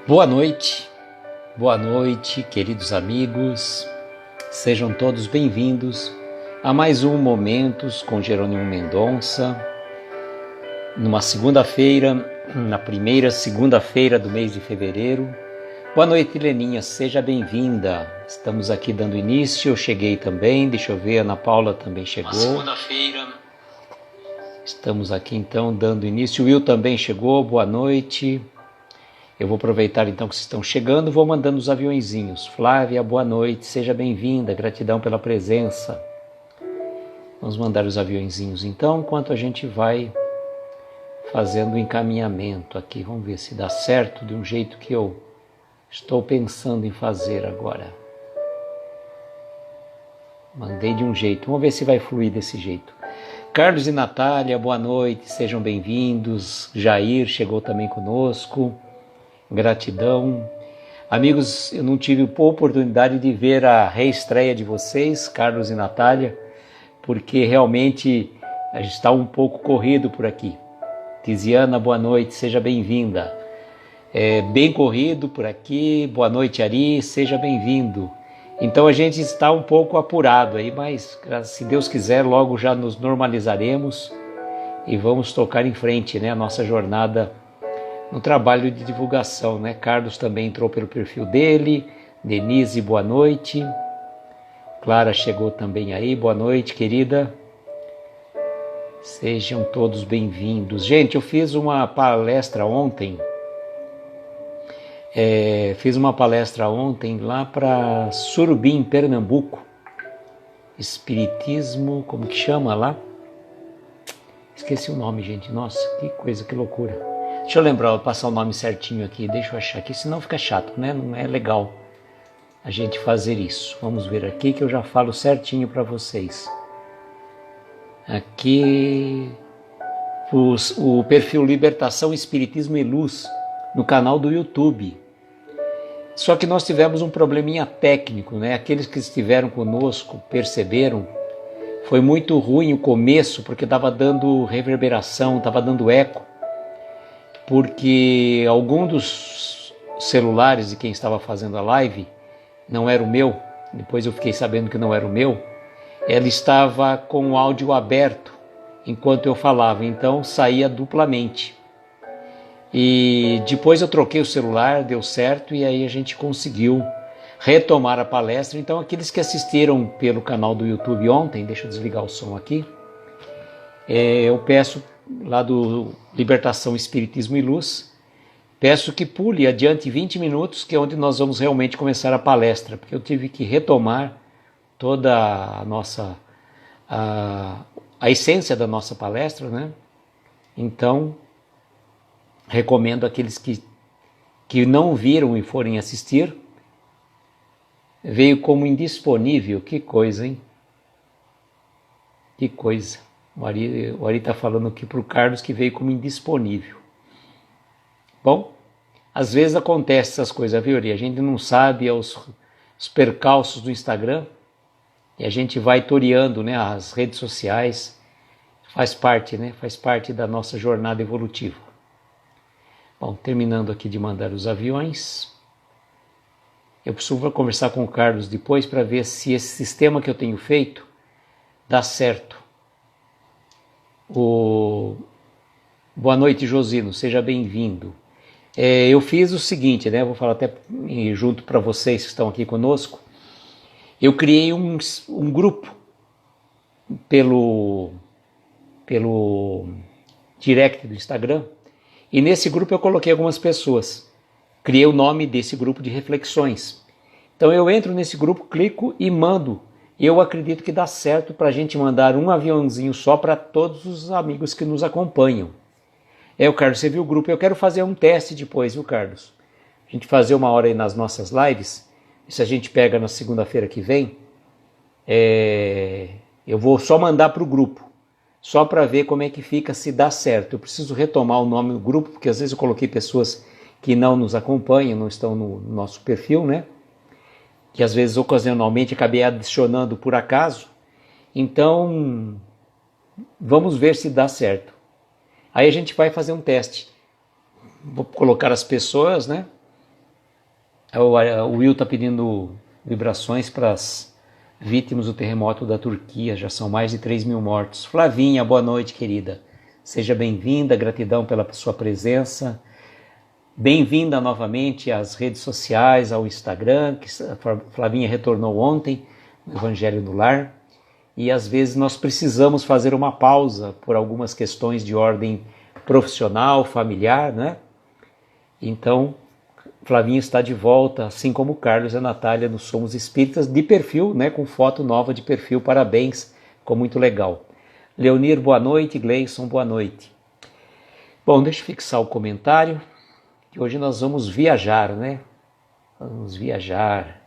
Boa noite, queridos amigos, sejam todos bem-vindos a mais um Momentos com Jerônimo Mendonça, numa segunda-feira, na primeira segunda-feira do mês de fevereiro. Boa noite, Leninha, seja bem-vinda, estamos aqui dando início, eu cheguei também, deixa eu ver, a Ana Paula também chegou. Segunda-feira. Estamos aqui então dando início, o Will também chegou, boa noite. Eu vou aproveitar então que vocês estão chegando, vou mandando os aviõezinhos. Flávia, boa noite, seja bem-vinda, gratidão pela presença. Vamos mandar os aviõezinhos então, enquanto a gente vai fazendo o encaminhamento aqui. Vamos ver se dá certo de um jeito que eu estou pensando em fazer agora. Mandei de um jeito, vamos ver se vai fluir desse jeito. Carlos e Natália, boa noite, sejam bem-vindos. Jair chegou também conosco. Gratidão. Amigos, eu não tive a oportunidade de ver a reestreia de vocês, Carlos e Natália, porque realmente a gente está um pouco corrido por aqui. Tiziana, boa noite, seja bem-vinda. Bem corrido por aqui, boa noite, Ari, seja bem-vindo. Então a gente está um pouco apurado aí, mas se Deus quiser, logo já nos normalizaremos e vamos tocar em frente, né, a nossa jornada no trabalho de divulgação, né? Carlos também entrou pelo perfil dele. Denise, boa noite. Clara chegou também aí, boa noite, querida. Sejam todos bem-vindos. Gente, eu fiz uma palestra ontem. Lá para Surubim, Pernambuco. Espiritismo, como que chama lá? Esqueci o nome, gente. Nossa, que coisa, que loucura. Deixa eu lembrar, vou passar o nome certinho aqui, deixa eu achar aqui, senão fica chato, né? Não é legal a gente fazer isso. Vamos ver aqui que eu já falo certinho para vocês. Aqui, o perfil Libertação, Espiritismo e Luz, no canal do YouTube. Só que nós tivemos um probleminha técnico, né? Aqueles que estiveram conosco perceberam, foi muito ruim o começo, porque estava dando reverberação, estava dando eco. Porque algum dos celulares de quem estava fazendo a live, não era o meu, depois eu fiquei sabendo que não era o meu, ela estava com o áudio aberto enquanto eu falava, então saía duplamente. E depois eu troquei o celular, deu certo, e aí a gente conseguiu retomar a palestra. Então aqueles que assistiram pelo canal do YouTube ontem, deixa eu desligar o som aqui, eu peço lá do Libertação, Espiritismo e Luz, peço que pule adiante 20 minutos, que é onde nós vamos realmente começar a palestra, porque eu tive que retomar toda a nossa, a essência da nossa palestra, né? Então, recomendo aqueles que não viram e forem assistir. Veio como indisponível, que coisa, hein? Que coisa. O Ari está falando aqui para o Carlos que veio como indisponível. Bom, às vezes acontece essas coisas, viu, Ari? A gente não sabe os percalços do Instagram e a gente vai toreando, né, as redes sociais. Faz parte, né? Faz parte da nossa jornada evolutiva. Bom, terminando aqui de mandar os aviões. Eu preciso conversar com o Carlos depois para ver se esse sistema que eu tenho feito dá certo. Boa noite, Josino, seja bem-vindo. Eu fiz o seguinte, né? Vou falar até junto para vocês que estão aqui conosco. Eu criei um grupo pelo direct do Instagram, e nesse grupo eu coloquei algumas pessoas. Criei o nome desse grupo de reflexões. Então eu entro nesse grupo, clico e mando. Eu acredito que dá certo para a gente mandar um aviãozinho só para todos os amigos que nos acompanham. O Carlos, você viu o grupo? Eu quero fazer um teste depois, viu, Carlos? A gente fazer uma hora aí nas nossas lives, se a gente pega na segunda-feira que vem, eu vou só mandar para o grupo, só para ver como é que fica, se dá certo. Eu preciso retomar o nome do grupo, porque às vezes eu coloquei pessoas que não nos acompanham, não estão no nosso perfil, né? Que às vezes ocasionalmente acabei adicionando por acaso. Então, vamos ver se dá certo. Aí a gente vai fazer um teste. Vou colocar as pessoas, né? O Will está pedindo vibrações para as vítimas do terremoto da Turquia, já são mais de 3.000 mortos. Flavinha, boa noite, querida. Seja bem-vinda, gratidão pela sua presença. Bem-vinda novamente às redes sociais, ao Instagram, que a Flavinha retornou ontem, no Evangelho no Lar. E às vezes nós precisamos fazer uma pausa por algumas questões de ordem profissional, familiar, né? Então, Flavinha está de volta, assim como o Carlos e a Natália no Somos Espíritas, de perfil, né, com foto nova de perfil, parabéns, ficou muito legal. Leonir, boa noite, Gleison, boa noite. Bom, deixa eu fixar o comentário, que hoje nós vamos viajar, né? Vamos viajar.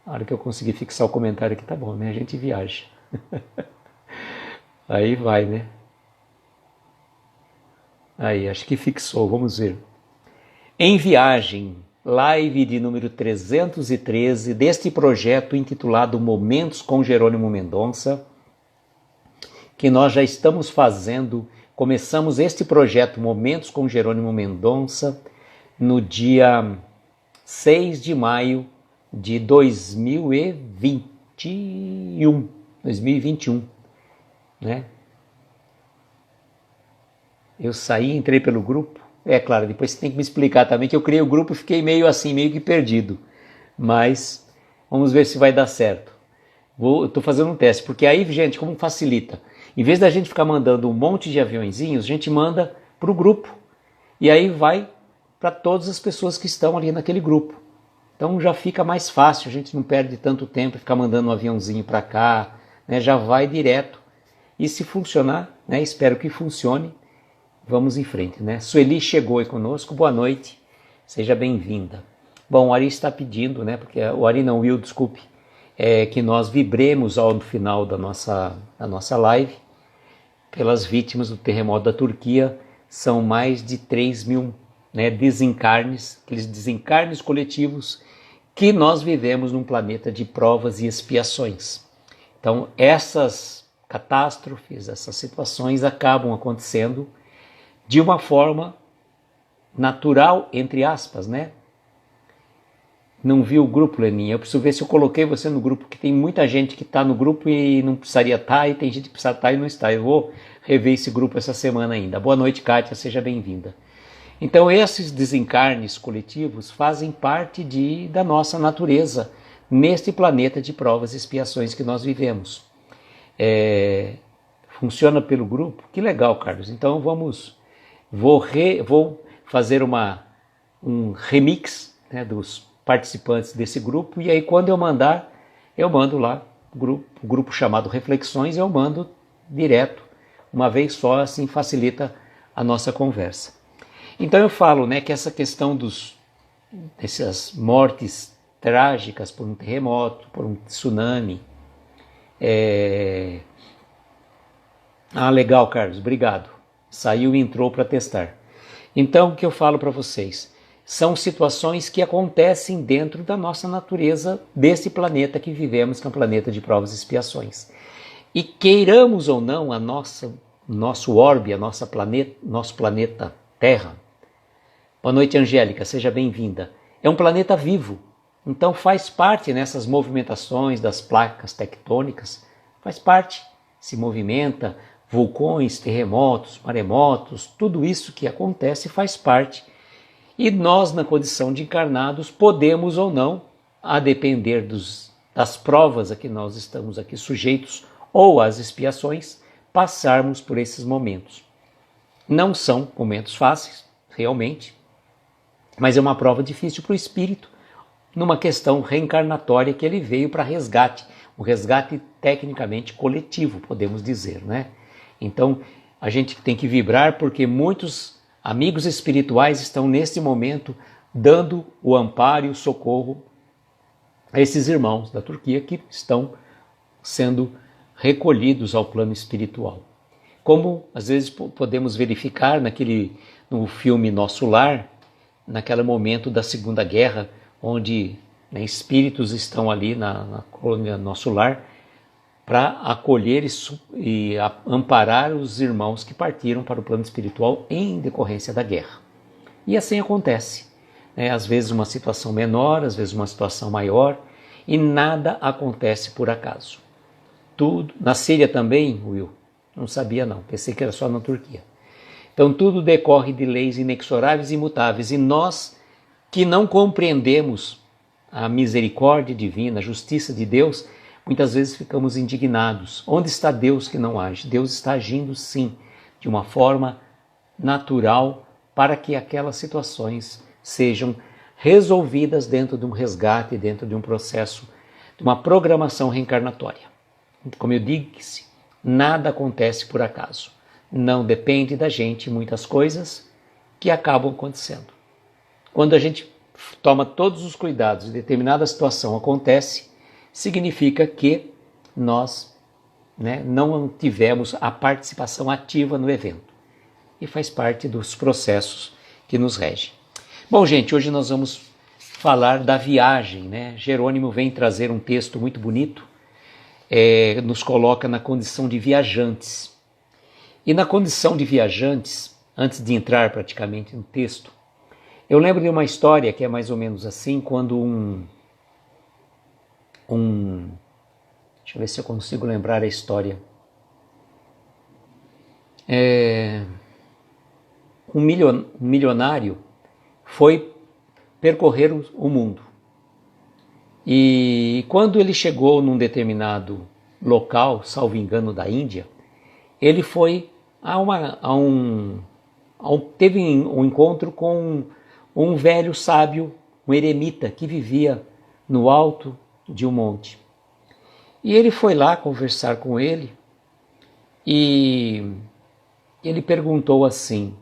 Na hora que eu conseguir fixar o comentário aqui, tá bom, né? A gente viaja. Aí vai, né? Aí, acho que fixou, vamos ver. Em Viagem, live de número 313 deste projeto intitulado Momentos com Jerônimo Mendonça, que nós já estamos fazendo, começamos este projeto Momentos com Jerônimo Mendonça no dia 6 de maio de 2021, né? Eu saí, entrei pelo grupo. É claro, depois você tem que me explicar também que eu criei o grupo e fiquei meio assim, meio que perdido. Mas vamos ver se vai dar certo. Eu estou fazendo um teste, porque aí, gente, como facilita? Em vez da gente ficar mandando um monte de aviãozinhos, a gente manda para o grupo. E aí vai para todas as pessoas que estão ali naquele grupo. Então já fica mais fácil, a gente não perde tanto tempo ficar mandando um aviãozinho para cá, né? Já vai direto. E se funcionar, né? Espero que funcione. Vamos em frente, né? Sueli chegou aí conosco, boa noite, seja bem-vinda. Bom, o Ari está pedindo, né? Porque o Ari não, Will, desculpe, que nós vibremos ao final da nossa live pelas vítimas do terremoto da Turquia. São mais de 3.000, né, desencarnes, aqueles desencarnes coletivos que nós vivemos num planeta de provas e expiações. Então, essas catástrofes, essas situações acabam acontecendo de uma forma natural, entre aspas, né? Não vi o grupo, Leninha. Eu preciso ver se eu coloquei você no grupo, que tem muita gente que está no grupo e não precisaria estar, e tem gente que precisa estar e não está. Eu vou rever esse grupo essa semana ainda. Boa noite, Kátia, seja bem-vinda. Então, esses desencarnes coletivos fazem parte da nossa natureza, neste planeta de provas e expiações que nós vivemos. Funciona pelo grupo? Que legal, Carlos. Então, vou fazer um remix, né, dos participantes desse grupo, e aí quando eu mandar, eu mando lá, o grupo chamado Reflexões, eu mando direto, uma vez só, assim facilita a nossa conversa. Então eu falo, né, que essa questão dessas mortes trágicas por um terremoto, por um tsunami, legal, Carlos, obrigado. Saiu e entrou para testar. Então, o que eu falo para vocês? São situações que acontecem dentro da nossa natureza, desse planeta que vivemos, que é um planeta de provas e expiações. E queiramos ou não, nosso orbe, nosso planeta Terra. Boa noite, Angélica, seja bem-vinda. É um planeta vivo, então faz parte nessas movimentações das placas tectônicas, faz parte, se movimenta. Vulcões, terremotos, maremotos, tudo isso que acontece faz parte. E nós, na condição de encarnados, podemos ou não, a depender das provas a que nós estamos aqui sujeitos ou às expiações, passarmos por esses momentos. Não são momentos fáceis, realmente, mas é uma prova difícil para o espírito, numa questão reencarnatória que ele veio para resgate, um resgate tecnicamente coletivo, podemos dizer, né? Então, a gente tem que vibrar porque muitos amigos espirituais estão nesse momento dando o amparo e o socorro a esses irmãos da Turquia que estão sendo recolhidos ao plano espiritual. Como às vezes podemos verificar no filme Nosso Lar, naquele momento da Segunda Guerra, onde, né, espíritos estão ali na colônia Nosso Lar, para acolher e amparar os irmãos que partiram para o plano espiritual em decorrência da guerra. E assim acontece. né? Às vezes uma situação menor, às vezes uma situação maior, e nada acontece por acaso. Tudo, na Síria também, Will, não sabia não, pensei que era só na Turquia. Então tudo decorre de leis inexoráveis e imutáveis, e nós que não compreendemos a misericórdia divina, a justiça de Deus, muitas vezes ficamos indignados. Onde está Deus que não age? Deus está agindo sim, de uma forma natural, para que aquelas situações sejam resolvidas dentro de um resgate, dentro de um processo, de uma programação reencarnatória. Como eu disse, nada acontece por acaso. Não depende da gente muitas coisas que acabam acontecendo. Quando a gente toma todos os cuidados e determinada situação acontece, significa que nós, né, não tivemos a participação ativa no evento. E faz parte dos processos que nos regem. Bom, gente, hoje nós vamos falar da viagem, né? Jerônimo vem trazer um texto muito bonito, nos coloca na condição de viajantes. E na condição de viajantes, antes de entrar praticamente no texto, eu lembro de uma história que é mais ou menos assim, quando deixa eu ver se eu consigo lembrar a história. Um milionário foi percorrer o mundo. E quando ele chegou num determinado local, salvo engano da Índia, ele foi teve um encontro com um velho sábio, um eremita que vivia no alto de um monte. E ele foi lá conversar com ele e ele perguntou assim,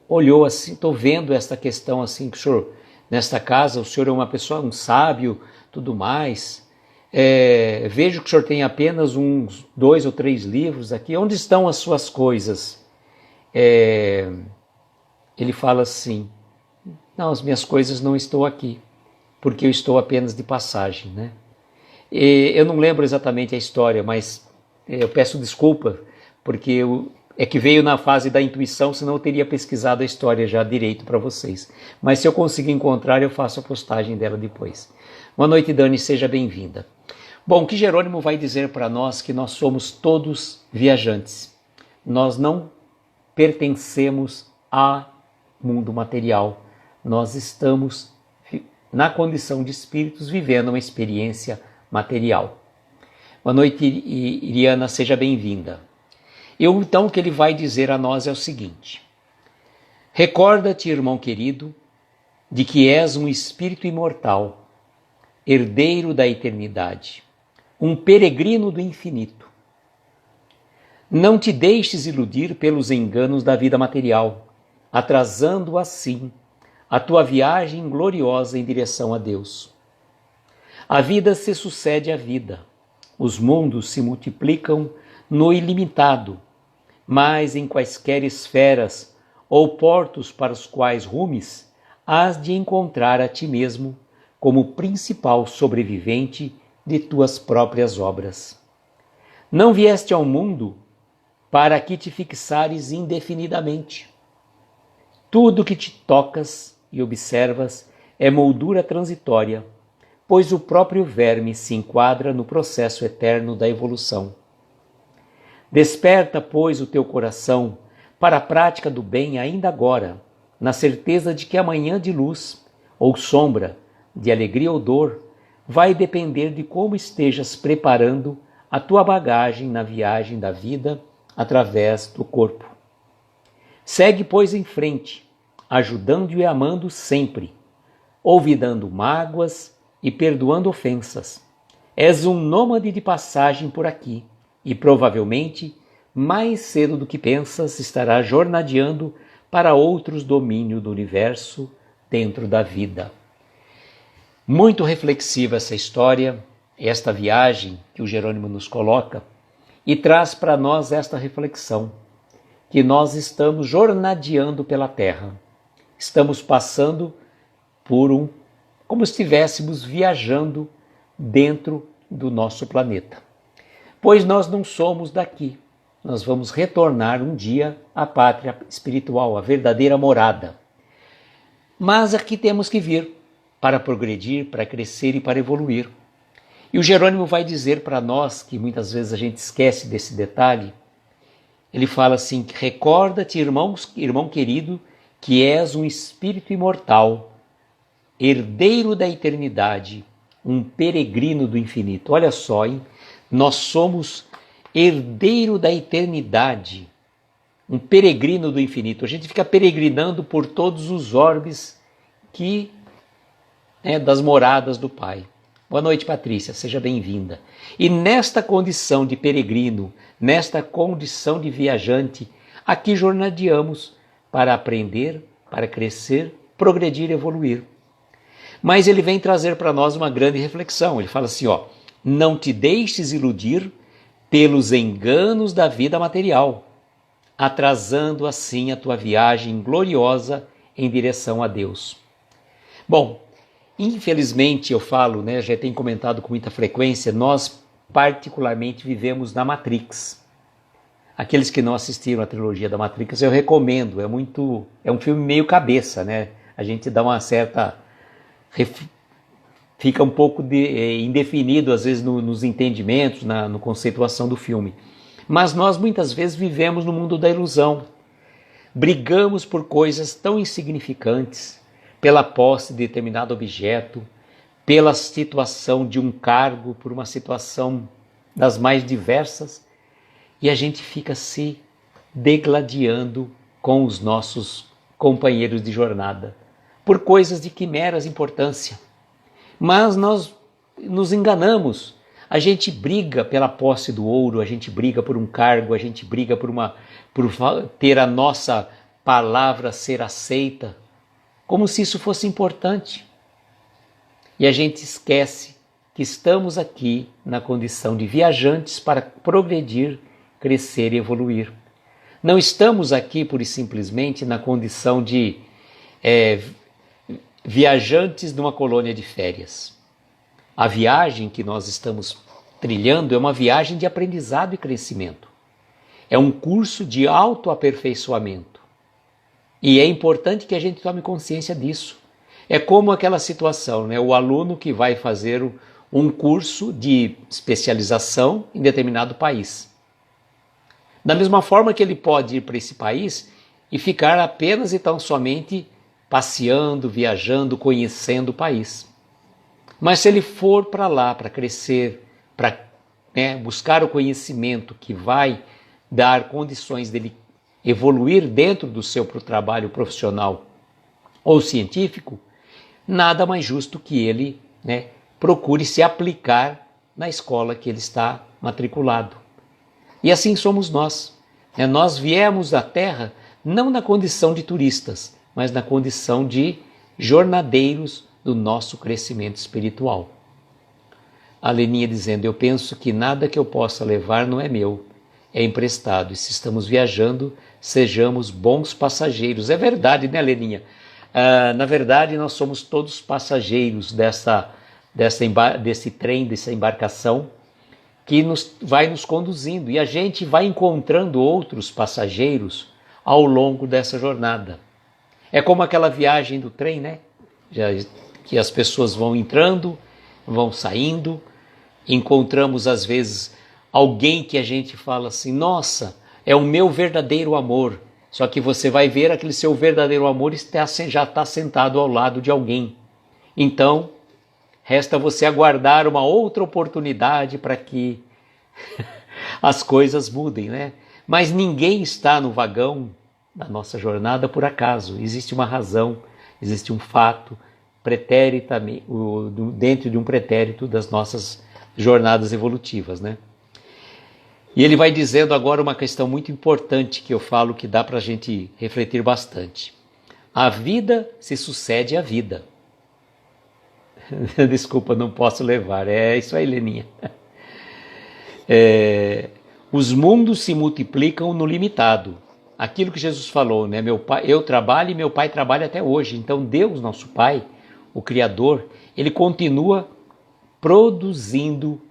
olhou assim, estou vendo esta questão assim, que o senhor, nesta casa, o senhor é uma pessoa, um sábio, tudo mais, vejo que o senhor tem apenas uns 2 ou 3 livros aqui, onde estão as suas coisas? Ele fala assim, não, as minhas coisas não estão aqui, porque eu estou apenas de passagem, né? Eu não lembro exatamente a história, mas eu peço desculpa, porque é que veio na fase da intuição, senão eu teria pesquisado a história já direito para vocês. Mas se eu conseguir encontrar, eu faço a postagem dela depois. Boa noite, Dani, seja bem-vinda. Bom, que Jerônimo vai dizer para nós que nós somos todos viajantes. Nós não pertencemos ao mundo material. Nós estamos na condição de espíritos vivendo uma experiência material. Boa noite, Iriana, seja bem-vinda. Então, o que ele vai dizer a nós é o seguinte: recorda-te, irmão querido, de que és um espírito imortal, herdeiro da eternidade, um peregrino do infinito. Não te deixes iludir pelos enganos da vida material, atrasando assim a tua viagem gloriosa em direção a Deus. A vida se sucede à vida, os mundos se multiplicam no ilimitado, mas em quaisquer esferas ou portos para os quais rumes, hás de encontrar a ti mesmo como principal sobrevivente de tuas próprias obras. Não vieste ao mundo para que te fixares indefinidamente. Tudo que te tocas e observas é moldura transitória, pois o próprio verme se enquadra no processo eterno da evolução. Desperta, pois, o teu coração para a prática do bem ainda agora, na certeza de que amanhã de luz ou sombra, de alegria ou dor, vai depender de como estejas preparando a tua bagagem na viagem da vida através do corpo. Segue, pois, em frente, ajudando e amando sempre, olvidando mágoas e perdoando ofensas. És um nômade de passagem por aqui e provavelmente, mais cedo do que pensas, estarás jornadeando para outros domínios do universo dentro da vida. Muito reflexiva essa história, esta viagem que o Jerônimo nos coloca, e traz para nós esta reflexão, que nós estamos jornadeando pela Terra. Estamos passando por como se estivéssemos viajando dentro do nosso planeta. Pois nós não somos daqui, nós vamos retornar um dia à pátria espiritual, à verdadeira morada. Mas aqui temos que vir para progredir, para crescer e para evoluir. E o Jerônimo vai dizer para nós, que muitas vezes a gente esquece desse detalhe, ele fala assim: recorda-te, irmão querido, que és um espírito imortal, herdeiro da eternidade, um peregrino do infinito. Olha só, hein? Nós somos herdeiro da eternidade, um peregrino do infinito. A gente fica peregrinando por todos os orbes das moradas do Pai. Boa noite, Patrícia, seja bem-vinda. E nesta condição de peregrino, nesta condição de viajante, aqui jornadeamos para aprender, para crescer, progredir e evoluir. Mas ele vem trazer para nós uma grande reflexão. Ele fala assim, não te deixes iludir pelos enganos da vida material, atrasando assim a tua viagem gloriosa em direção a Deus. Bom, infelizmente eu falo, já tenho comentado com muita frequência, nós particularmente vivemos na Matrix. Aqueles que não assistiram a trilogia da Matrix, eu recomendo, é um filme meio cabeça, A gente dá uma certa... fica um pouco indefinido às vezes nos entendimentos, na conceituação do filme. Mas nós muitas vezes vivemos no mundo da ilusão. Brigamos por coisas tão insignificantes, pela posse de determinado objeto, pela situação de um cargo, por uma situação das mais diversas, e a gente fica se degladiando com os nossos companheiros de jornada, por coisas de quimeras importância. Mas nós nos enganamos. A gente briga pela posse do ouro, a gente briga por um cargo, a gente briga por ter a nossa palavra ser aceita, como se isso fosse importante. E a gente esquece que estamos aqui na condição de viajantes para progredir, crescer e evoluir. Não estamos aqui pura e simplesmente na condição de viajantes de uma colônia de férias. A viagem que nós estamos trilhando é uma viagem de aprendizado e crescimento. É um curso de autoaperfeiçoamento. E é importante que a gente tome consciência disso. É como aquela situação, o aluno que vai fazer um curso de especialização em determinado país. Da mesma forma que ele pode ir para esse país e ficar apenas e tão somente passeando, viajando, conhecendo o país. Mas se ele for para lá para crescer, para buscar o conhecimento que vai dar condições dele evoluir dentro do seu trabalho profissional ou científico, nada mais justo que ele procure se aplicar na escola que ele está matriculado. E assim somos nós. Nós viemos à Terra não na condição de turistas, mas na condição de jornadeiros do nosso crescimento espiritual. A Leninha dizendo, eu penso que nada que eu possa levar não é meu, é emprestado. E se estamos viajando, sejamos bons passageiros. É verdade, Leninha? Na verdade, nós somos todos passageiros desse trem, dessa embarcação, que vai nos conduzindo. E a gente vai encontrando outros passageiros ao longo dessa jornada. É como aquela viagem do trem, que as pessoas vão entrando, vão saindo, encontramos às vezes alguém que a gente fala assim, nossa, é o meu verdadeiro amor. Só que você vai ver aquele seu verdadeiro amor já está sentado ao lado de alguém. Então, resta você aguardar uma outra oportunidade para que as coisas mudem, Mas ninguém está no vagão da nossa jornada por acaso. Existe uma razão, existe um fato dentro de um pretérito das nossas jornadas evolutivas, E ele vai dizendo agora uma questão muito importante que eu falo que dá para a gente refletir bastante. A vida se sucede à vida. Desculpa, não posso levar. É isso aí, Leninha. Os mundos se multiplicam no limitado. Aquilo que Jesus falou, meu pai, eu trabalho e meu pai trabalha até hoje. Então Deus, nosso Pai, o Criador, ele continua produzindo,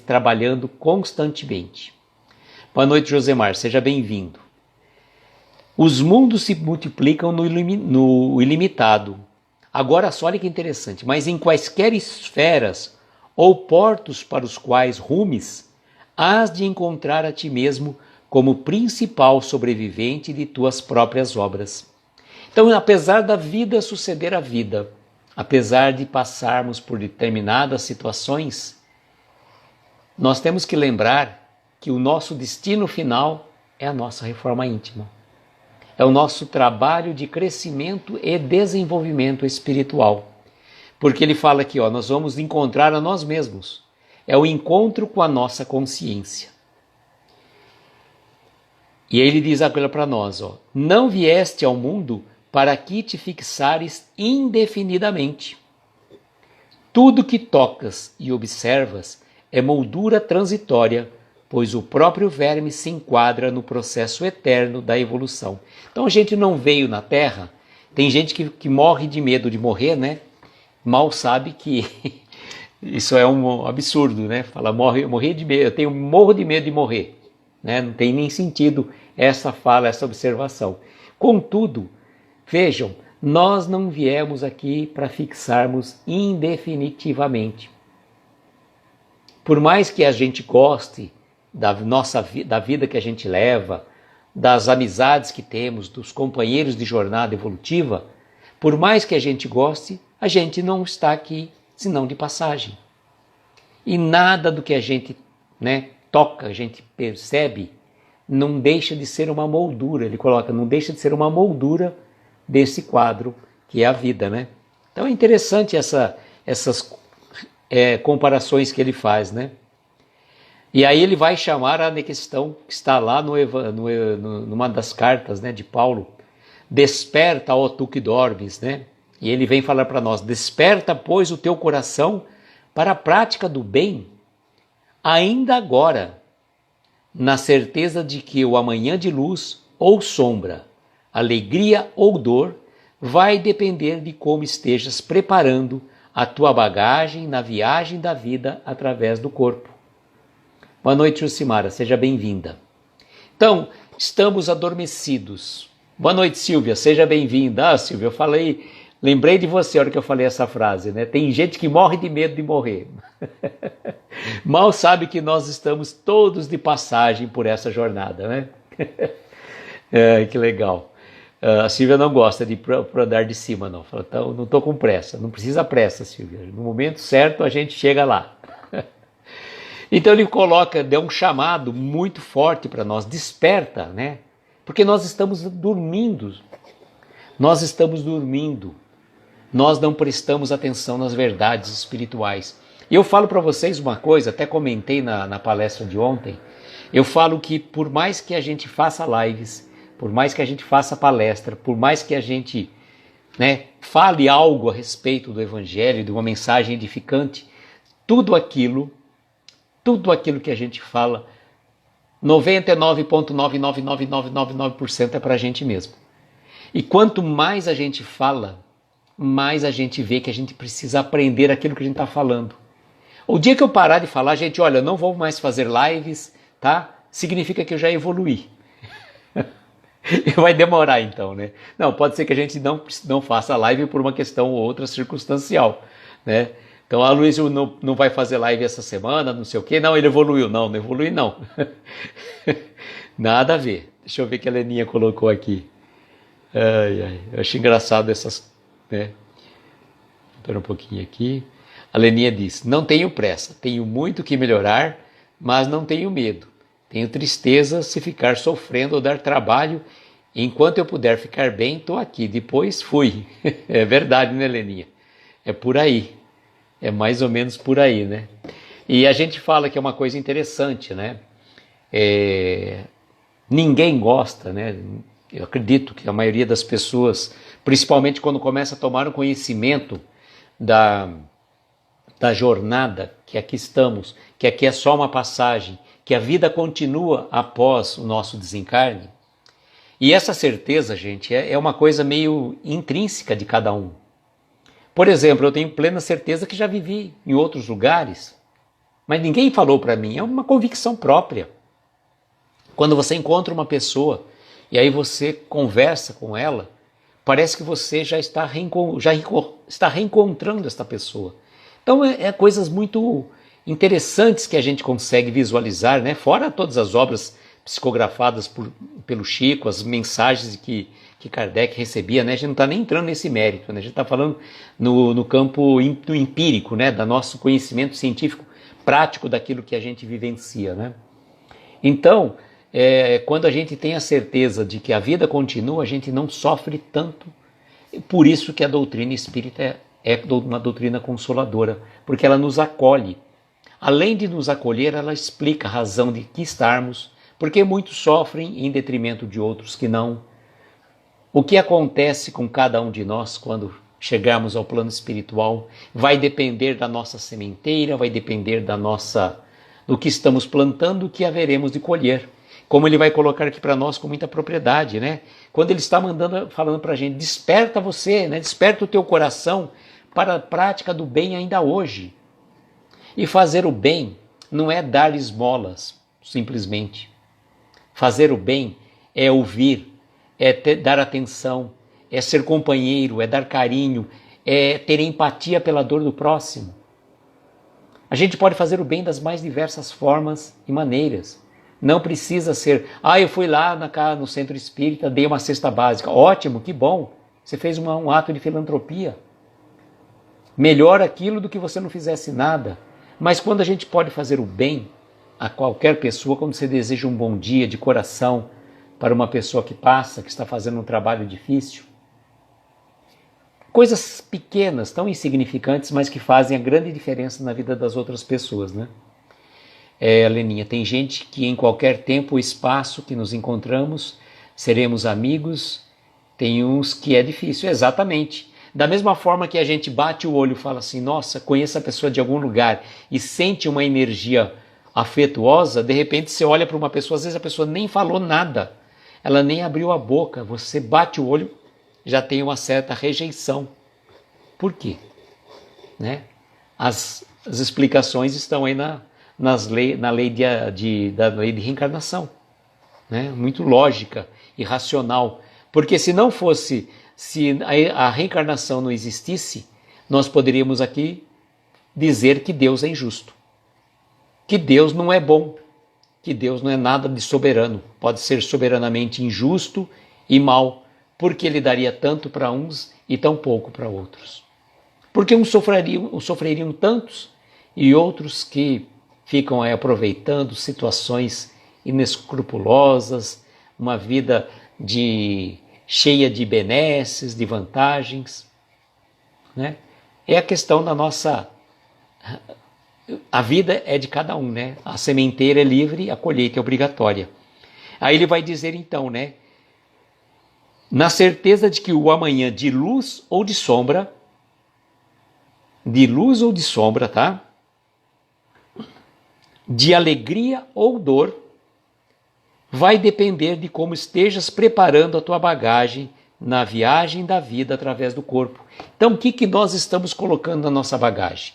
trabalhando constantemente. Boa noite, Josemar, seja bem-vindo. Os mundos se multiplicam no ilimitado. Agora, só olha que interessante, mas em quaisquer esferas ou portos para os quais rumes, hás de encontrar a ti mesmo como principal sobrevivente de tuas próprias obras. Então, apesar da vida suceder à vida, apesar de passarmos por determinadas situações, nós temos que lembrar que o nosso destino final é a nossa reforma íntima. É o nosso trabalho de crescimento e desenvolvimento espiritual. Porque ele fala aqui, nós vamos encontrar a nós mesmos. É o encontro com a nossa consciência. E aí ele diz aquilo para nós, não vieste ao mundo para aqui te fixares indefinidamente. Tudo que tocas e observas é moldura transitória, pois o próprio verme se enquadra no processo eterno da evolução. Então a gente não veio na Terra, tem gente que morre de medo de morrer, né? Mal sabe que isso é um absurdo, né? Fala, morrer de medo, morro de medo de morrer, né? Não tem nem sentido essa fala, essa observação. Contudo, vejam, nós não viemos aqui para fixarmos indefinitivamente. Por mais que a gente goste da vida que a gente leva, das amizades que temos, dos companheiros de jornada evolutiva, por mais que a gente goste, a gente não está aqui senão de passagem. E nada do que a gente toca, a gente percebe, não deixa de ser uma moldura. Ele coloca, não deixa de ser uma moldura desse quadro que é a vida, né? Então é interessante essas comparações que ele faz, né? E aí ele vai chamar a questão que está lá numa das cartas, né, de Paulo, desperta, ó tu que dormes, né? E ele vem falar para nós, desperta, pois, o teu coração para a prática do bem, ainda agora, na certeza de que o amanhã de luz ou sombra, alegria ou dor, vai depender de como estejas preparando a tua bagagem na viagem da vida através do corpo. Boa noite, Jucimara, seja bem-vinda. Então, estamos adormecidos. Boa noite, Silvia, seja bem-vinda. Silvia, lembrei de você a hora que eu falei essa frase, né? Tem gente que morre de medo de morrer. Mal sabe que nós estamos todos de passagem por essa jornada, né? Que legal. A Silvia não gosta de ir para andar de cima, não. Fala, então, não estou com pressa. Não precisa pressa, Silvia. No momento certo a gente chega lá. Então ele deu um chamado muito forte para nós, desperta, né? Porque nós estamos dormindo. Nós não prestamos atenção nas verdades espirituais. E eu falo para vocês uma coisa, até comentei na palestra de ontem, eu falo que por mais que a gente faça lives, por mais que a gente faça palestra, por mais que a gente fale algo a respeito do Evangelho, de uma mensagem edificante, tudo aquilo que a gente fala, 99,999999% é para a gente mesmo. E quanto mais a gente fala, mais a gente vê que a gente precisa aprender aquilo que a gente está falando. O dia que eu parar de falar, gente, olha, eu não vou mais fazer lives, tá? Significa que eu já evoluí. Vai demorar então, né? Não, pode ser que a gente não faça live por uma questão ou outra circunstancial, né? Então, a Luísa não vai fazer live essa semana, não sei o quê. Não, ele evoluiu. Não evolui não. Nada a ver. Deixa eu ver o que a Leninha colocou aqui. Eu achei engraçado essas, né? Espera um pouquinho aqui. A Leninha diz, não tenho pressa, tenho muito que melhorar, mas não tenho medo. Tenho tristeza se ficar sofrendo ou dar trabalho. Enquanto eu puder ficar bem, estou aqui. Depois fui. É verdade, né, Leninha? É por aí. É mais ou menos por aí, né? E a gente fala que é uma coisa interessante, né? Ninguém gosta, né? Eu acredito que a maioria das pessoas, principalmente quando começa a tomar o conhecimento da jornada, que aqui estamos, que aqui é só uma passagem, que a vida continua após o nosso desencarne. E essa certeza, gente, é uma coisa meio intrínseca de cada um. Por exemplo, eu tenho plena certeza que já vivi em outros lugares, mas ninguém falou para mim, é uma convicção própria. Quando você encontra uma pessoa e aí você conversa com ela, parece que você já está reencontrando esta pessoa. Então é coisas muito interessantes que a gente consegue visualizar, né? Fora todas as obras psicografadas pelo Chico, as mensagens que Kardec recebia, né? A gente não está nem entrando nesse mérito, né? A gente está falando no campo do empírico, né? Do nosso conhecimento científico prático daquilo que a gente vivencia, né? Então, quando a gente tem a certeza de que a vida continua, a gente não sofre tanto. Por isso que a doutrina espírita é uma doutrina consoladora, porque ela nos acolhe. Além de nos acolher, ela explica a razão de que estarmos, porque muitos sofrem em detrimento de outros que não. O que acontece com cada um de nós quando chegarmos ao plano espiritual vai depender da nossa sementeira, vai depender do que estamos plantando, que haveremos de colher. Como ele vai colocar aqui para nós com muita propriedade, né? Quando ele está falando para a gente, desperta você, né? Desperta o teu coração para a prática do bem ainda hoje. E fazer o bem não é dar esmolas, simplesmente. Fazer o bem é ouvir, dar atenção, é ser companheiro, é dar carinho, é ter empatia pela dor do próximo. A gente pode fazer o bem das mais diversas formas e maneiras. Não precisa ser, eu fui lá no centro espírita, dei uma cesta básica. Ótimo, que bom, você fez um ato de filantropia. Melhor aquilo do que você não fizesse nada. Mas quando a gente pode fazer o bem a qualquer pessoa, quando você deseja um bom dia de coração para uma pessoa que passa, que está fazendo um trabalho difícil, coisas pequenas, tão insignificantes, mas que fazem a grande diferença na vida das outras pessoas, né? Leninha, tem gente que em qualquer tempo ou espaço que nos encontramos, seremos amigos, tem uns que é difícil, exatamente. Da mesma forma que a gente bate o olho e fala assim, nossa, conheço a pessoa de algum lugar e sente uma energia afetuosa, de repente você olha para uma pessoa, às vezes a pessoa nem falou nada, ela nem abriu a boca, você bate o olho, já tem uma certa rejeição. Por quê? Né? As explicações estão aí na lei de reencarnação, né? Muito lógica e racional, porque se a reencarnação não existisse, nós poderíamos aqui dizer que Deus é injusto, que Deus não é bom, que Deus não é nada de soberano, pode ser soberanamente injusto e mau, porque ele daria tanto para uns e tão pouco para outros. Porque uns sofreriam tantos e outros que ficam aí aproveitando situações inescrupulosas, uma vida cheia de benesses, de vantagens, né? É a questão da nossa... A vida é de cada um, né? A sementeira é livre, a colheita é obrigatória. Aí ele vai dizer então, né? Na certeza de que o amanhã de luz ou de sombra, tá? De alegria ou dor, vai depender de como estejas preparando a tua bagagem na viagem da vida através do corpo. Então, o que nós estamos colocando na nossa bagagem?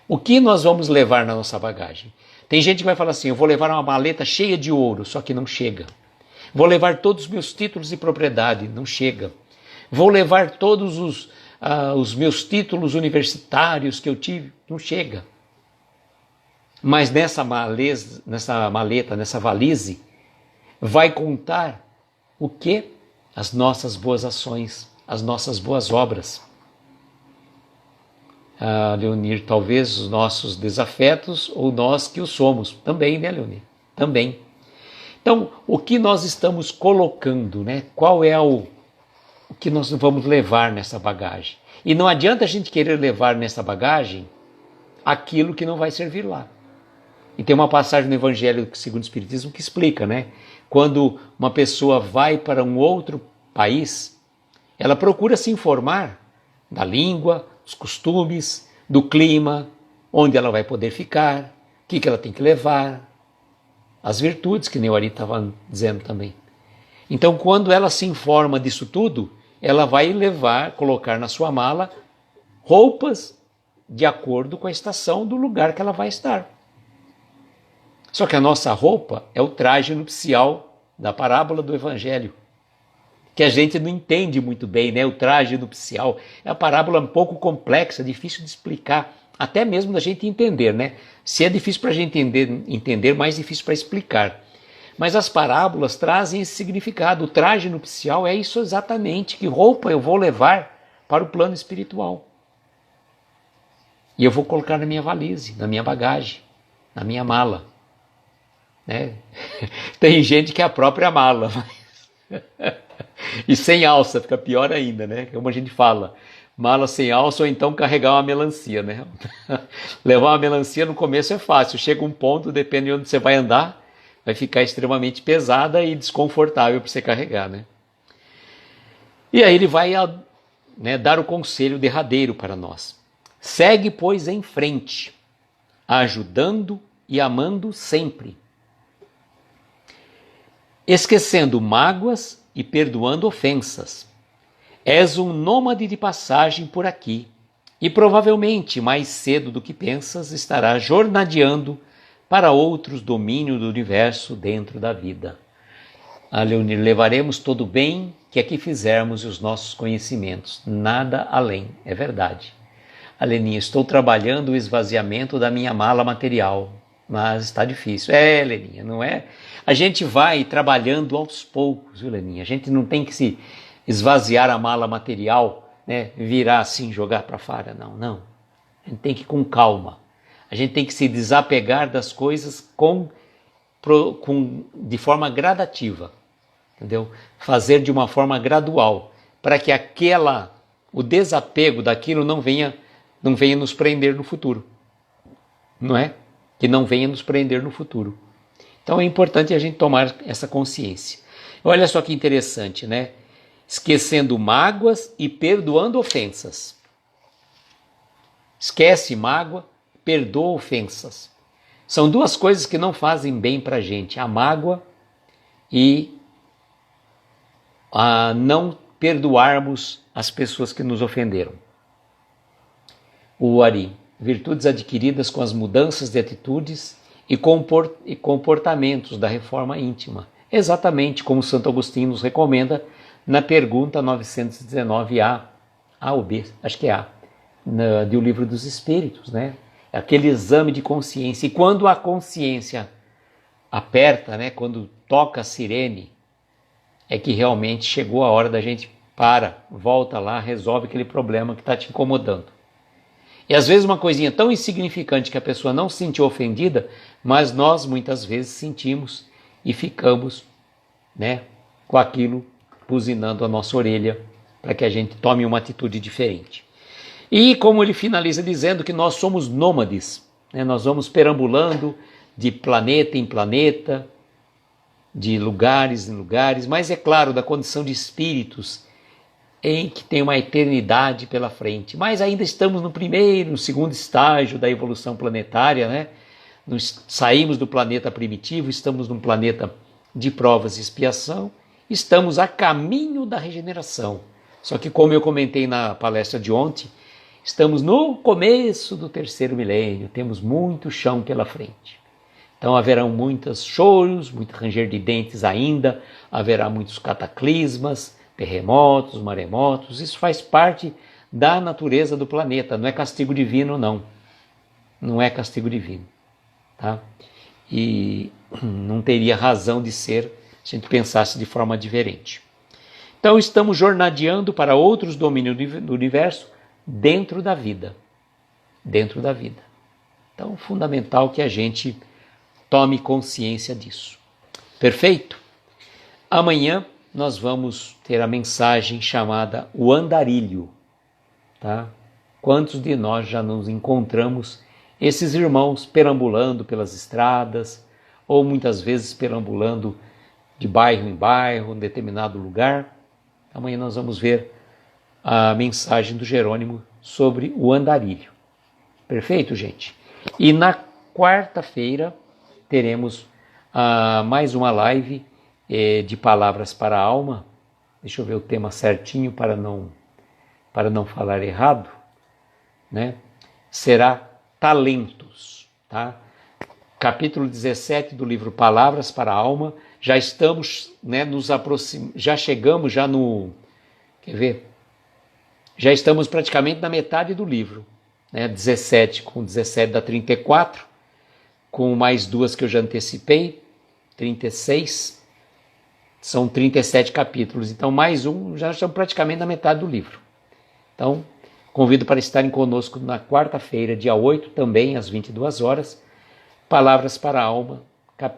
O que nós vamos levar na nossa bagagem? Tem gente que vai falar assim, eu vou levar uma maleta cheia de ouro, só que não chega. Vou levar todos os meus títulos de propriedade, não chega. Vou levar todos os meus títulos universitários que eu tive, não chega. Mas nessa maleta, nessa valise, vai contar o quê? As nossas boas ações, as nossas boas obras. Leonir, talvez os nossos desafetos ou nós que o somos. Também, né, Leonir? Também. Então, o que nós estamos colocando, né? Qual é o que nós vamos levar nessa bagagem? E não adianta a gente querer levar nessa bagagem aquilo que não vai servir lá. E tem uma passagem no Evangelho segundo o Espiritismo que explica, né? Quando uma pessoa vai para um outro país, ela procura se informar da língua, dos costumes, do clima, onde ela vai poder ficar, o que ela tem que levar, as virtudes, que nem o Ari estava dizendo também. Então, quando ela se informa disso tudo, ela vai colocar na sua mala roupas de acordo com a estação do lugar que ela vai estar. Só que a nossa roupa é o traje nupcial da parábola do Evangelho, que a gente não entende muito bem, né? O traje nupcial é uma parábola um pouco complexa, difícil de explicar, até mesmo da gente entender, né? Se é difícil para a gente entender, mais difícil para explicar. Mas as parábolas trazem esse significado. O traje nupcial é isso exatamente, que roupa eu vou levar para o plano espiritual. E eu vou colocar na minha valise, na minha bagagem, na minha mala. Né? Tem gente que é a própria mala. E sem alça, fica pior ainda, né? Como a gente fala, mala sem alça ou então carregar uma melancia, né? Levar uma melancia no começo é fácil, chega um ponto, depende de onde você vai andar, vai ficar extremamente pesada e desconfortável para você carregar, né? E aí ele vai dar o conselho derradeiro para nós. Segue, pois, em frente, ajudando e amando sempre, esquecendo mágoas e perdoando ofensas. És um nômade de passagem por aqui e provavelmente mais cedo do que pensas estará jornadeando para outros domínios do universo dentro da vida. A Leonir, levaremos todo o bem que aqui fizermos e os nossos conhecimentos, nada além, é verdade. A Leninha, estou trabalhando o esvaziamento da minha mala material, mas está difícil. É, Leninha, não é? A gente vai trabalhando aos poucos, viu, Leninha? A gente não tem que se esvaziar a mala material, né? Virar assim, jogar para fora, não. A gente tem que ir com calma. A gente tem que se desapegar das coisas de forma gradativa, entendeu? Fazer de uma forma gradual, para que o desapego daquilo não venha nos prender no futuro, não é? Que não venha nos prender no futuro. Então é importante a gente tomar essa consciência. Olha só que interessante, né? Esquecendo mágoas e perdoando ofensas. Esquece mágoa, perdoa ofensas. São duas coisas que não fazem bem para a gente. A mágoa e a não perdoarmos as pessoas que nos ofenderam. O Ari, virtudes adquiridas com as mudanças de atitudes e comportamentos da reforma íntima. Exatamente como Santo Agostinho nos recomenda na pergunta 919A, A ou B, acho que é A, do Livro dos Espíritos, né? Aquele exame de consciência. E quando a consciência aperta, né? Quando toca a sirene, é que realmente chegou a hora da gente volta lá, resolve aquele problema que está te incomodando. E às vezes uma coisinha tão insignificante que a pessoa não se sentiu ofendida, mas nós muitas vezes sentimos e ficamos, né, com aquilo buzinando a nossa orelha para que a gente tome uma atitude diferente. E como ele finaliza dizendo que nós somos nômades, né, nós vamos perambulando de planeta em planeta, de lugares em lugares, mas é claro, da condição de espíritos em que tem uma eternidade pela frente. Mas ainda estamos no segundo estágio da evolução planetária, né? Saímos do planeta primitivo, estamos num planeta de provas e expiação, estamos a caminho da regeneração. Só que, como eu comentei na palestra de ontem, estamos no começo do terceiro milênio, temos muito chão pela frente. Então haverão muitos choros, muito ranger de dentes ainda, haverá muitos cataclismas, terremotos, maremotos, isso faz parte da natureza do planeta, não é castigo divino, não. Não é castigo divino. Tá? E não teria razão de ser se a gente pensasse de forma diferente. Então estamos jornadeando para outros domínios do universo dentro da vida. Dentro da vida. Então, fundamental que a gente tome consciência disso. Perfeito? Amanhã nós vamos ter a mensagem chamada O Andarilho. Tá? Quantos de nós já nos encontramos esses irmãos perambulando pelas estradas, ou muitas vezes perambulando de bairro em bairro, em determinado lugar? Amanhã nós vamos ver a mensagem do Jerônimo sobre o andarilho. Perfeito, gente? E na quarta-feira teremos mais uma live de Palavras para a Alma. Deixa eu ver o tema certinho para não falar errado, né? Será talentos, tá? Capítulo 17 do livro Palavras para a Alma, Já estamos, né, já chegamos já no, quer ver? Já estamos praticamente na metade do livro, né? 17 com 17 dá 34, com mais duas que eu já antecipei, 36, são 37 capítulos, então mais um, já estamos praticamente na metade do livro. Então, convido para estarem conosco na quarta-feira, dia 8, também às 22 horas, Palavras para a Alma,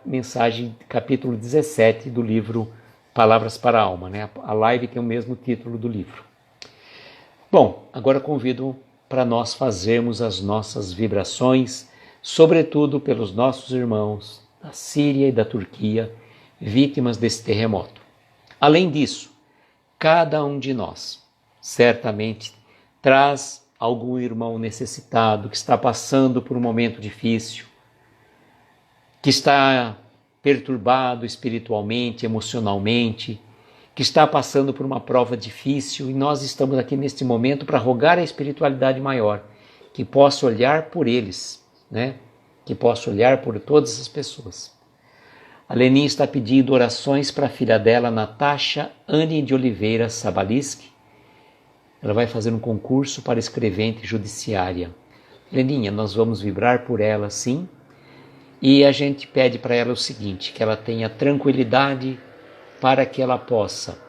mensagem capítulo 17 do livro Palavras para a Alma, né? A live tem o mesmo título do livro. Bom, agora convido para nós fazermos as nossas vibrações, sobretudo pelos nossos irmãos da Síria e da Turquia, vítimas desse terremoto. Além disso, cada um de nós certamente traz algum irmão necessitado que está passando por um momento difícil, que está perturbado espiritualmente, emocionalmente, que está passando por uma prova difícil, e nós estamos aqui neste momento para rogar a espiritualidade maior, que possa olhar por eles, né? Que possa olhar por todas as pessoas. A Lenin está pedindo orações para a filha dela, Natasha Anne de Oliveira Sabaliski. Ela vai fazer um concurso para escrevente judiciária. Leninha, nós vamos vibrar por ela, sim. E a gente pede para ela o seguinte, que ela tenha tranquilidade para que ela possa,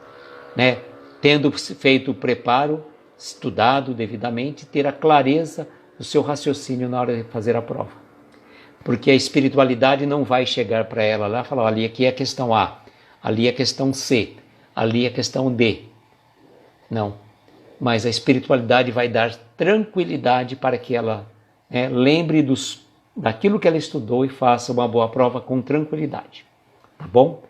né, tendo feito o preparo, estudado devidamente, ter a clareza do seu raciocínio na hora de fazer a prova. Porque a espiritualidade não vai chegar para ela lá e falar, ali aqui é a questão A, ali é a questão C, ali é a questão D. Não. Mas a espiritualidade vai dar tranquilidade para que ela, né, lembre daquilo que ela estudou e faça uma boa prova com tranquilidade. Tá bom?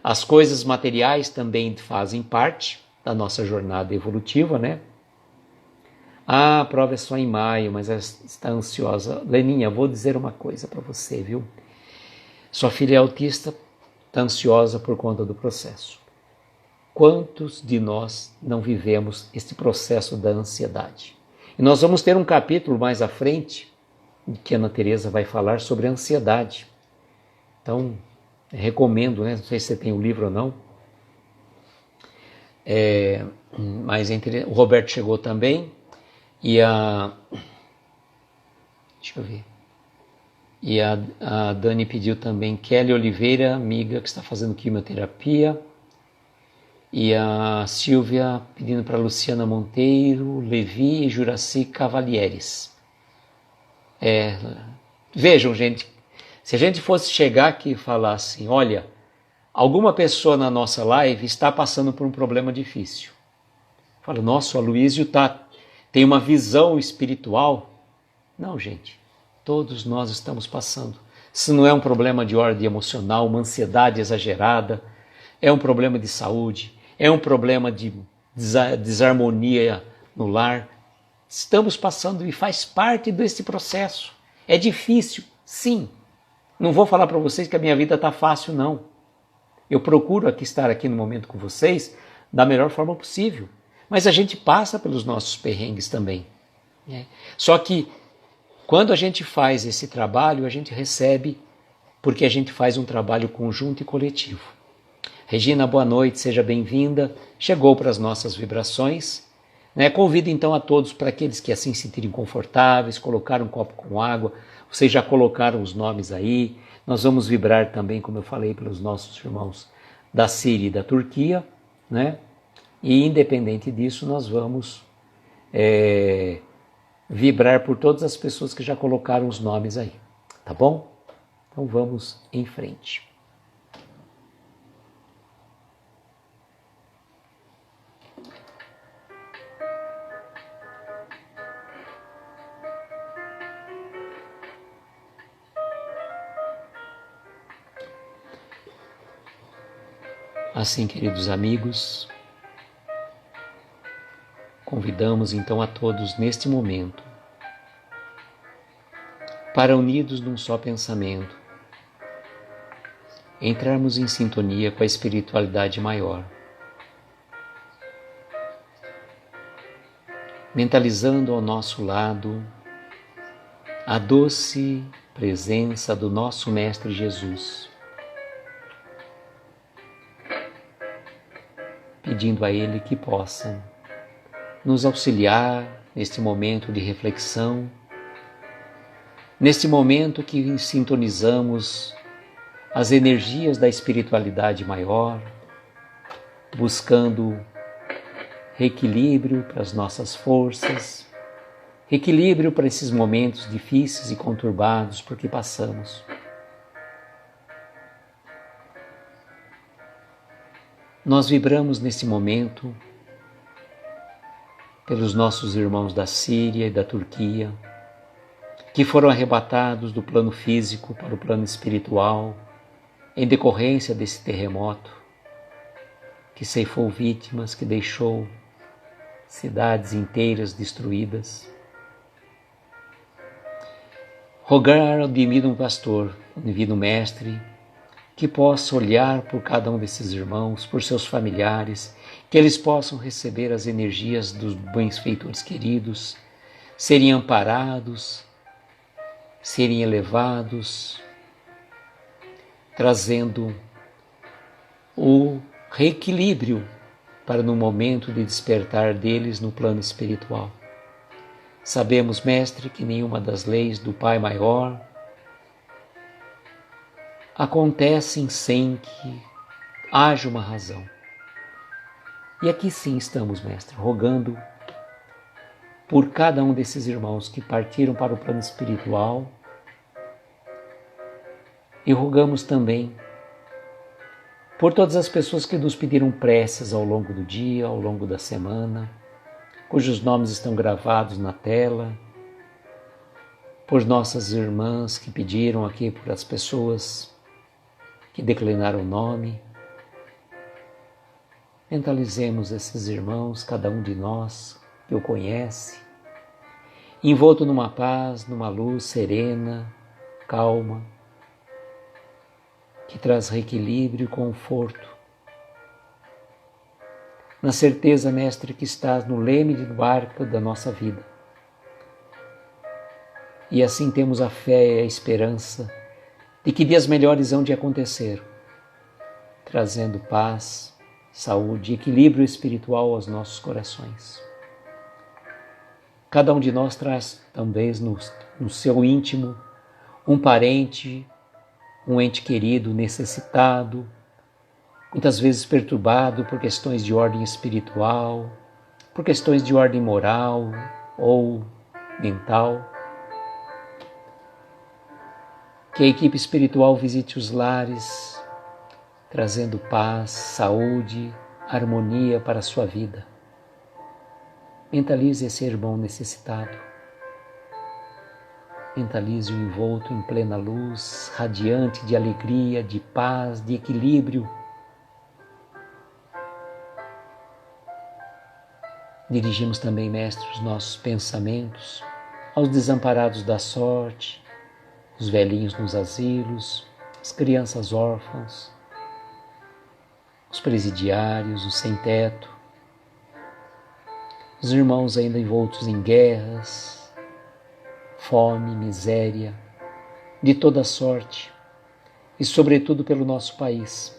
As coisas materiais também fazem parte da nossa jornada evolutiva, né? Ah, a prova é só em maio, mas ela está ansiosa. Leninha, vou dizer uma coisa para você, viu? Sua filha é autista, está ansiosa por conta do processo. Quantos de nós não vivemos este processo da ansiedade? E nós vamos ter um capítulo mais à frente, que a Ana Teresa vai falar sobre a ansiedade. Então, recomendo, né? Não sei se você tem o livro ou não. Mas o Roberto chegou também. E deixa eu ver. E a Dani pediu também, Kelly Oliveira, amiga que está fazendo quimioterapia. E a Silvia pedindo para Luciana Monteiro, Levi e Juraci Cavalieres. Vejam, gente, se a gente fosse chegar aqui e falar assim, olha, alguma pessoa na nossa live está passando por um problema difícil. Fala, nossa, o Aloysio tem uma visão espiritual. Não, gente, todos nós estamos passando. Se não é um problema de ordem emocional, uma ansiedade exagerada, é um problema de saúde, é um problema de desarmonia no lar. Estamos passando e faz parte desse processo. É difícil, sim. Não vou falar para vocês que a minha vida está fácil, não. Eu procuro estar aqui no momento com vocês da melhor forma possível. Mas a gente passa pelos nossos perrengues também, né? Só que quando a gente faz esse trabalho, a gente recebe porque a gente faz um trabalho conjunto e coletivo. Regina, boa noite, seja bem-vinda. Chegou para as nossas vibrações, né? Convido então a todos, para aqueles que assim se sentirem confortáveis, colocar um copo com água. Vocês já colocaram os nomes aí. Nós vamos vibrar também, como eu falei, pelos nossos irmãos da Síria e da Turquia, né? E independente disso, nós vamos vibrar por todas as pessoas que já colocaram os nomes aí, tá bom? Então vamos em frente. Assim, queridos amigos, convidamos então a todos neste momento para, unidos num só pensamento, entrarmos em sintonia com a espiritualidade maior, mentalizando ao nosso lado a doce presença do nosso Mestre Jesus, pedindo a Ele que possa nos auxiliar neste momento de reflexão, neste momento que sintonizamos as energias da espiritualidade maior, buscando reequilíbrio para as nossas forças, reequilíbrio para esses momentos difíceis e conturbados por que passamos. Nós vibramos nesse momento pelos nossos irmãos da Síria e da Turquia, que foram arrebatados do plano físico para o plano espiritual em decorrência desse terremoto, que ceifou vítimas, que deixou cidades inteiras destruídas. Rogar ao Divino Pastor, ao Divino Mestre, que possa olhar por cada um desses irmãos, por seus familiares, que eles possam receber as energias dos benfeitores queridos, serem amparados, serem elevados, trazendo o reequilíbrio para no momento de despertar deles no plano espiritual. Sabemos, Mestre, que nenhuma das leis do Pai Maior acontecem sem que haja uma razão. E aqui sim estamos, Mestre, rogando por cada um desses irmãos que partiram para o plano espiritual e rogamos também por todas as pessoas que nos pediram preces ao longo do dia, ao longo da semana, cujos nomes estão gravados na tela, por nossas irmãs que pediram aqui, por as pessoas que declinaram o nome. Mentalizemos esses irmãos, cada um de nós que o conhece, envolto numa paz, numa luz serena, calma, que traz reequilíbrio e conforto. Na certeza, Mestre, que estás no leme do barco da nossa vida. E assim temos a fé e a esperança de que dias melhores hão de acontecer, trazendo paz, saúde e equilíbrio espiritual aos nossos corações. Cada um de nós traz também no seu íntimo um parente, um ente querido necessitado, muitas vezes perturbado por questões de ordem espiritual, por questões de ordem moral ou mental. Que a equipe espiritual visite os lares, trazendo paz, saúde, harmonia para a sua vida. Mentalize esse irmão necessitado. Mentalize o envolto em plena luz, radiante de alegria, de paz, de equilíbrio. Dirigimos também, Mestre, os nossos pensamentos aos desamparados da sorte, os velhinhos nos asilos, as crianças órfãs, os presidiários, os sem-teto, os irmãos ainda envoltos em guerras, fome, miséria, de toda sorte, e sobretudo pelo nosso país,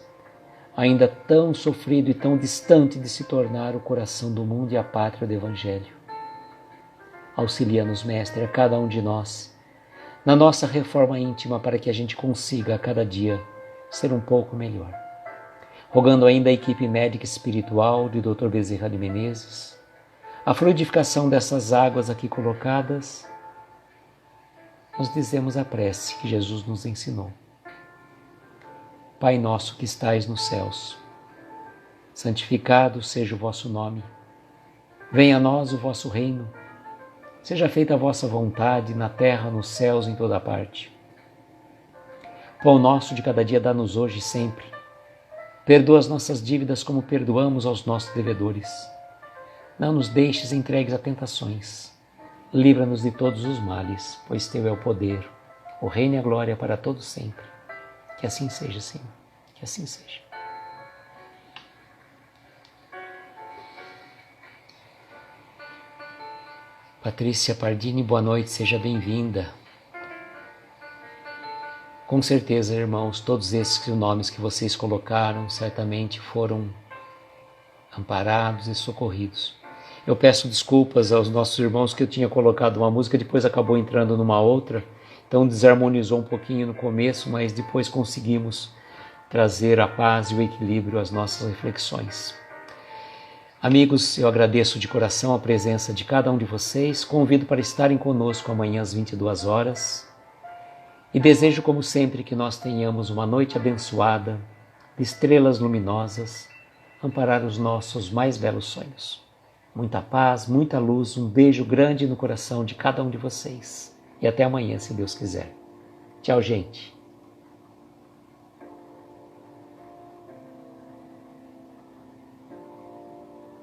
ainda tão sofrido e tão distante de se tornar o coração do mundo e a pátria do Evangelho. Auxilia-nos, Mestre, a cada um de nós, na nossa reforma íntima, para que a gente consiga a cada dia ser um pouco melhor. Rogando ainda a equipe médica espiritual de Dr. Bezerra de Menezes, a fluidificação dessas águas aqui colocadas, nós dizemos a prece que Jesus nos ensinou. Pai nosso que estais nos céus, santificado seja o vosso nome. Venha a nós o vosso reino. Seja feita a vossa vontade, na terra, nos céus, em toda parte. Pão nosso de cada dia dá-nos hoje e sempre. Perdoa as nossas dívidas como perdoamos aos nossos devedores. Não nos deixes entregues a tentações. Livra-nos de todos os males, pois teu é o poder, o reino e a glória para todos sempre. Que assim seja, Senhor. Que assim seja. Patrícia Pardini, boa noite, seja bem-vinda. Com certeza, irmãos, todos esses nomes que vocês colocaram certamente foram amparados e socorridos. Eu peço desculpas aos nossos irmãos que eu tinha colocado uma música, depois acabou entrando numa outra, então desarmonizou um pouquinho no começo, mas depois conseguimos trazer a paz e o equilíbrio às nossas reflexões. Amigos, eu agradeço de coração a presença de cada um de vocês, convido para estarem conosco amanhã às 22 horas e desejo, como sempre, que nós tenhamos uma noite abençoada, de estrelas luminosas, amparar os nossos mais belos sonhos. Muita paz, muita luz, um beijo grande no coração de cada um de vocês. E até amanhã, se Deus quiser. Tchau, gente.